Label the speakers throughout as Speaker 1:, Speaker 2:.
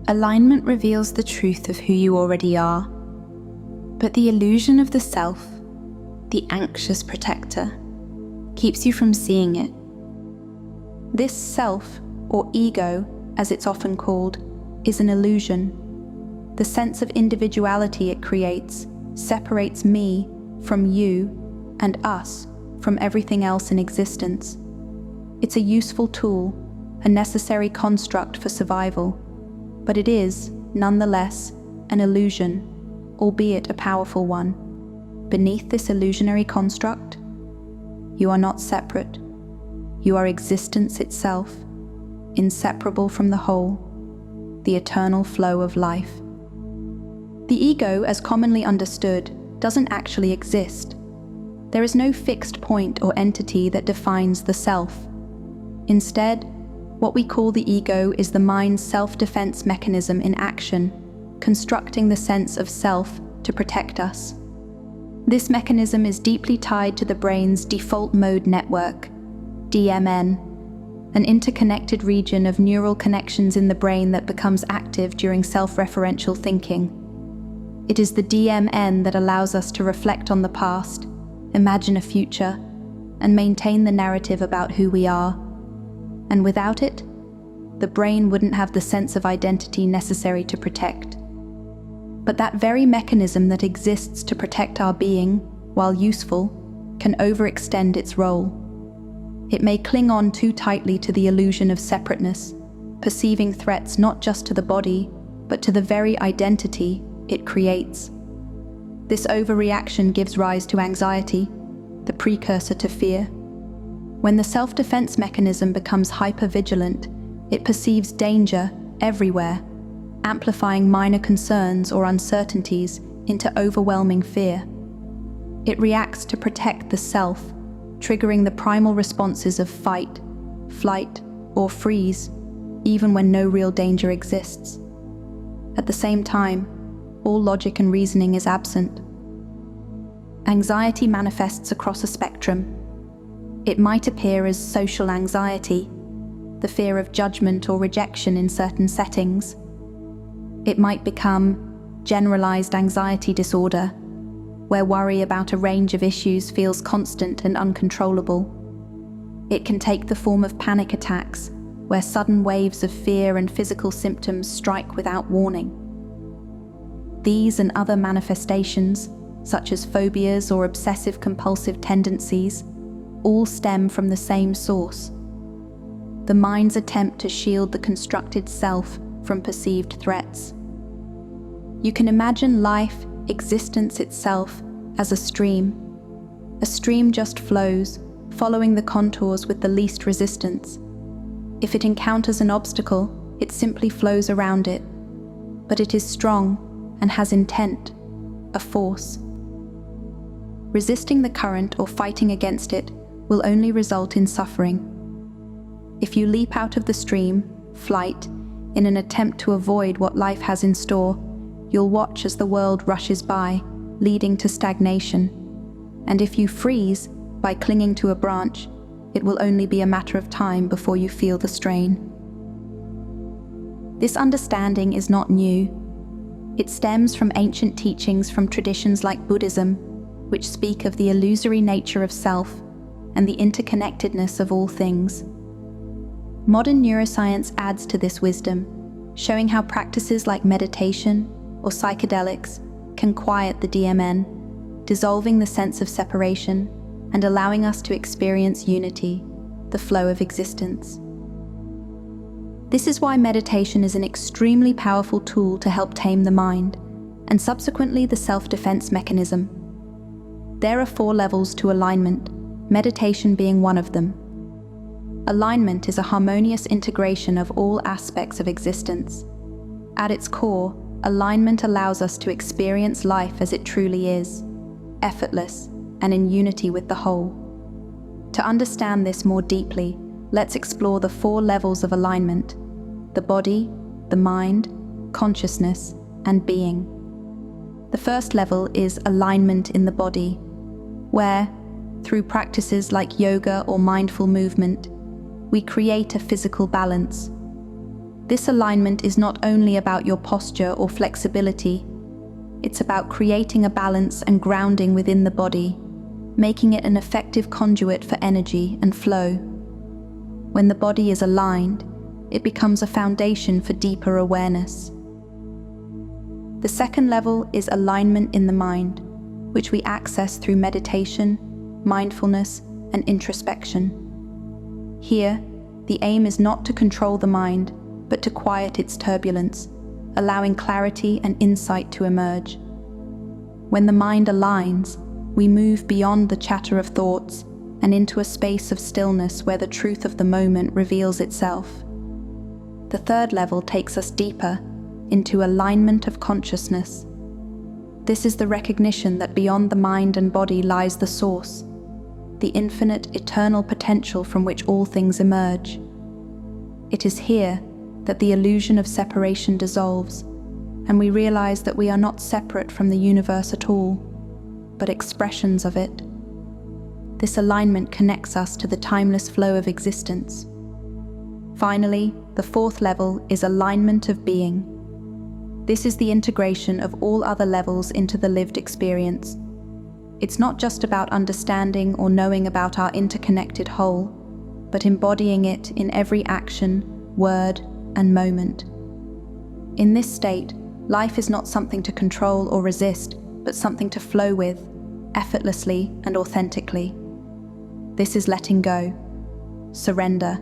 Speaker 1: Alignment reveals the truth of who you already are, but the illusion of the self, the anxious protector, keeps you from seeing it. This self, or ego, as it's often called, is an illusion. The sense of individuality it creates separates me from you and us from everything else in existence. It's a useful tool, a necessary construct for survival, but it is, nonetheless, an illusion, albeit a powerful one. Beneath this illusionary construct, you are not separate. You are existence itself, inseparable from the whole, the eternal flow of life. The ego, as commonly understood, doesn't actually exist. There is no fixed point or entity that defines the self. Instead, what we call the ego is the mind's self-defense mechanism in action, constructing the sense of self to protect us. This mechanism is deeply tied to the brain's default mode network, DMN, an interconnected region of neural connections in the brain that becomes active during self-referential thinking. It is the DMN that allows us to reflect on the past, imagine a future, and maintain the narrative about who we are. And without it, the brain wouldn't have the sense of identity necessary to protect. But that very mechanism that exists to protect our being, while useful, can overextend its role. It may cling on too tightly to the illusion of separateness, perceiving threats not just to the body, but to the very identity it creates. This overreaction gives rise to anxiety, the precursor to fear. When the self-defense mechanism becomes hypervigilant, it perceives danger everywhere, amplifying minor concerns or uncertainties into overwhelming fear. It reacts to protect the self, triggering the primal responses of fight, flight, or freeze, even when no real danger exists. At the same time, all logic and reasoning is absent. Anxiety manifests across a spectrum. It might appear as social anxiety, the fear of judgment or rejection in certain settings. It might become generalized anxiety disorder, where worry about a range of issues feels constant and uncontrollable. It can take the form of panic attacks, where sudden waves of fear and physical symptoms strike without warning. These and other manifestations, such as phobias or obsessive-compulsive tendencies, all stem from the same source: the mind's attempt to shield the constructed self from perceived threats. You can imagine life, existence itself, as a stream. A stream just flows, following the contours with the least resistance. If it encounters an obstacle, it simply flows around it. But it is strong and has intent, a force. Resisting the current or fighting against it will only result in suffering. If you leap out of the stream, flight, in an attempt to avoid what life has in store, you'll watch as the world rushes by, leading to stagnation. And if you freeze by clinging to a branch, it will only be a matter of time before you feel the strain. This understanding is not new. It stems from ancient teachings from traditions like Buddhism, which speak of the illusory nature of self and the interconnectedness of all things. Modern neuroscience adds to this wisdom, showing how practices like meditation or psychedelics can quiet the DMN, dissolving the sense of separation and allowing us to experience unity, the flow of existence. This is why meditation is an extremely powerful tool to help tame the mind, and subsequently the self-defense mechanism. There are 4 levels to alignment, meditation being one of them. Alignment is a harmonious integration of all aspects of existence. At its core, alignment allows us to experience life as it truly is, effortless and in unity with the whole. To understand this more deeply, let's explore the 4 levels of alignment: the body, the mind, consciousness, and being. The first level is alignment in the body, where, through practices like yoga or mindful movement, we create a physical balance. This alignment is not only about your posture or flexibility, it's about creating a balance and grounding within the body, making it an effective conduit for energy and flow. When the body is aligned, it becomes a foundation for deeper awareness. The second level is alignment in the mind, which we access through meditation, mindfulness, and introspection. Here, the aim is not to control the mind, but to quiet its turbulence, allowing clarity and insight to emerge. When the mind aligns, we move beyond the chatter of thoughts and into a space of stillness where the truth of the moment reveals itself. The third level takes us deeper into alignment of consciousness. This is the recognition that beyond the mind and body lies the source, the infinite, eternal potential from which all things emerge. It is here that the illusion of separation dissolves, and we realize that we are not separate from the universe at all, but expressions of it. This alignment connects us to the timeless flow of existence. Finally, the fourth level is alignment of being. This is the integration of all other levels into the lived experience. It's not just about understanding or knowing about our interconnected whole, but embodying it in every action, word, and moment. In this state, life is not something to control or resist, but something to flow with, effortlessly and authentically. This is letting go, surrender.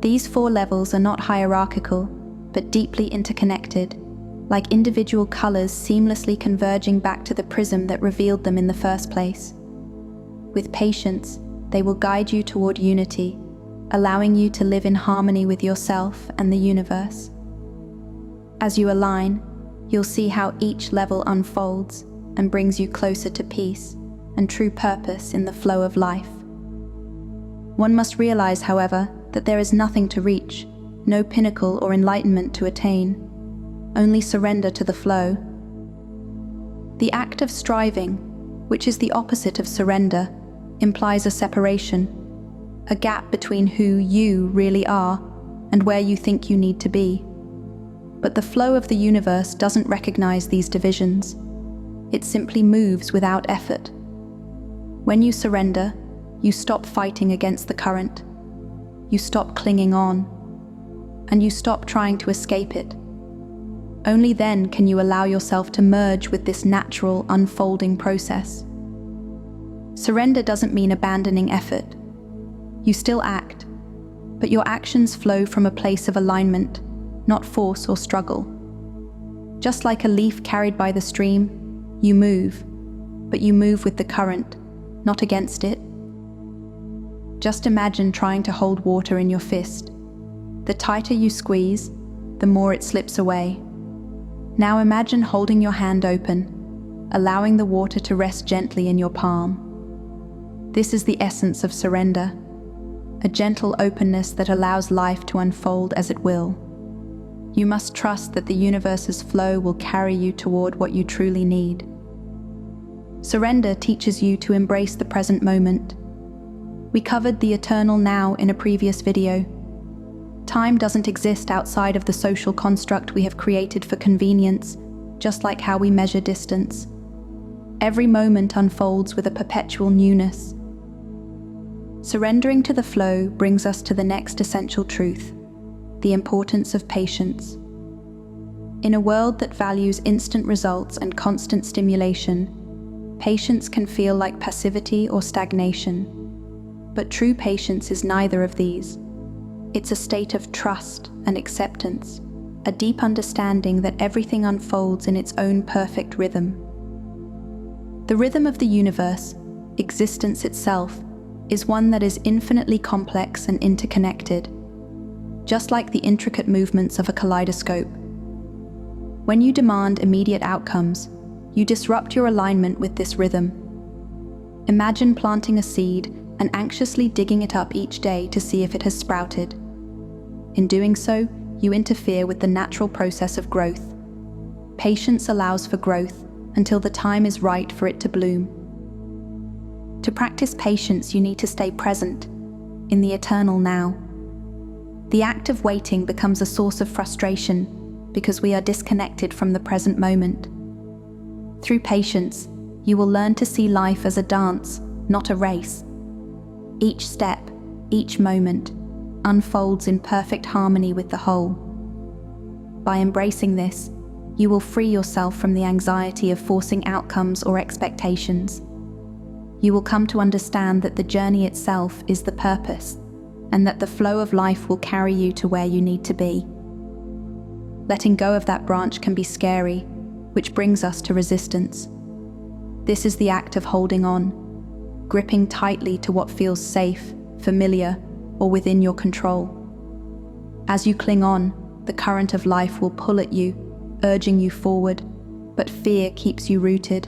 Speaker 1: These four levels are not hierarchical, but deeply interconnected, like individual colors seamlessly converging back to the prism that revealed them in the first place. With patience, they will guide you toward unity, allowing you to live in harmony with yourself and the universe. As you align, you'll see how each level unfolds and brings you closer to peace and true purpose in the flow of life. One must realize, however, that there is nothing to reach, no pinnacle or enlightenment to attain, only surrender to the flow. The act of striving, which is the opposite of surrender, implies a separation, a gap between who you really are and where you think you need to be. But the flow of the universe doesn't recognize these divisions. It simply moves without effort. When you surrender, you stop fighting against the current. You stop clinging on, and you stop trying to escape it. Only then can you allow yourself to merge with this natural, unfolding process. Surrender doesn't mean abandoning effort. You still act, but your actions flow from a place of alignment, not force or struggle. Just like a leaf carried by the stream, you move, but you move with the current, not against it. Just imagine trying to hold water in your fist. The tighter you squeeze, the more it slips away. Now imagine holding your hand open, allowing the water to rest gently in your palm. This is the essence of surrender, a gentle openness that allows life to unfold as it will. You must trust that the universe's flow will carry you toward what you truly need. Surrender teaches you to embrace the present moment. We covered the eternal now in a previous video. Time doesn't exist outside of the social construct we have created for convenience, just like how we measure distance. Every moment unfolds with a perpetual newness. Surrendering to the flow brings us to the next essential truth, the importance of patience. In a world that values instant results and constant stimulation, patience can feel like passivity or stagnation. But true patience is neither of these. It's a state of trust and acceptance, a deep understanding that everything unfolds in its own perfect rhythm. The rhythm of the universe, existence itself, is one that is infinitely complex and interconnected, just like the intricate movements of a kaleidoscope. When you demand immediate outcomes, you disrupt your alignment with this rhythm. Imagine planting a seed and anxiously digging it up each day to see if it has sprouted. In doing so, you interfere with the natural process of growth. Patience allows for growth until the time is right for it to bloom. To practice patience, you need to stay present, in the eternal now. The act of waiting becomes a source of frustration because we are disconnected from the present moment. Through patience, you will learn to see life as a dance, not a race. Each step, each moment, unfolds in perfect harmony with the whole. By embracing this, you will free yourself from the anxiety of forcing outcomes or expectations. You will come to understand that the journey itself is the purpose, and that the flow of life will carry you to where you need to be. Letting go of that branch can be scary, which brings us to resistance. This is the act of holding on, gripping tightly to what feels safe, familiar, or within your control. As you cling on, the current of life will pull at you, urging you forward, but fear keeps you rooted.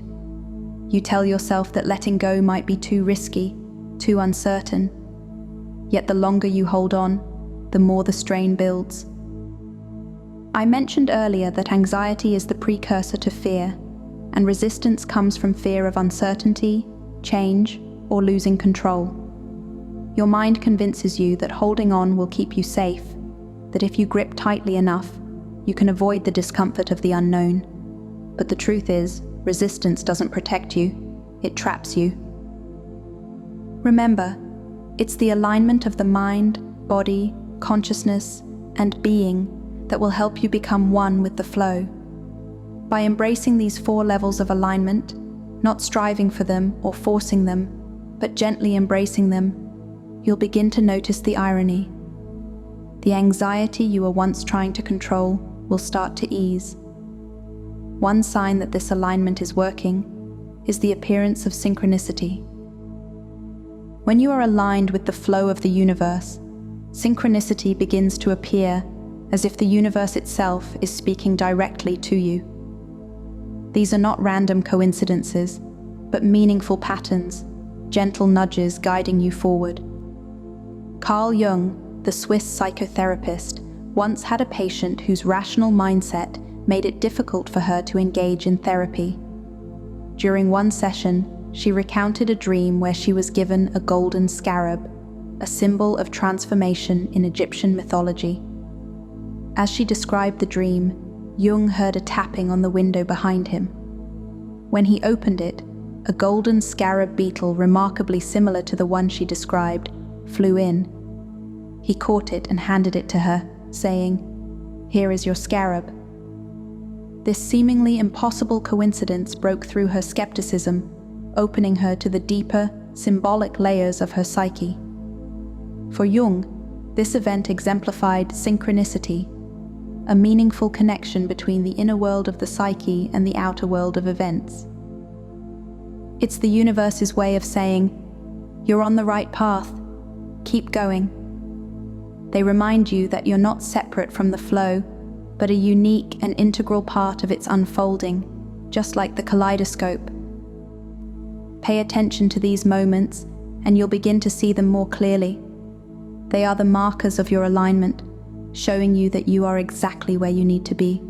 Speaker 1: You tell yourself that letting go might be too risky, too uncertain. Yet the longer you hold on, the more the strain builds. I mentioned earlier that anxiety is the precursor to fear, and resistance comes from fear of uncertainty, change, or losing control. Your mind convinces you that holding on will keep you safe, that if you grip tightly enough, you can avoid the discomfort of the unknown. But the truth is, resistance doesn't protect you, it traps you. Remember, it's the alignment of the mind, body, consciousness, and being that will help you become one with the flow. By embracing these 4 levels of alignment, not striving for them or forcing them, but gently embracing them, you'll begin to notice the irony. The anxiety you were once trying to control will start to ease. One sign that this alignment is working is the appearance of synchronicity. When you are aligned with the flow of the universe, synchronicity begins to appear as if the universe itself is speaking directly to you. These are not random coincidences, but meaningful patterns, gentle nudges guiding you forward. Carl Jung, the Swiss psychotherapist, once had a patient whose rational mindset made it difficult for her to engage in therapy. During one session, she recounted a dream where she was given a golden scarab, a symbol of transformation in Egyptian mythology. As she described the dream, Jung heard a tapping on the window behind him. When he opened it, a golden scarab beetle remarkably similar to the one she described flew in. He caught it and handed it to her, saying, "Here is your scarab." This seemingly impossible coincidence broke through her skepticism, opening her to the deeper, symbolic layers of her psyche. For Jung, this event exemplified synchronicity, a meaningful connection between the inner world of the psyche and the outer world of events. It's the universe's way of saying, "You're on the right path, keep going." They remind you that you're not separate from the flow, but a unique and integral part of its unfolding, just like the kaleidoscope. Pay attention to these moments, and you'll begin to see them more clearly. They are the markers of your alignment, showing you that you are exactly where you need to be.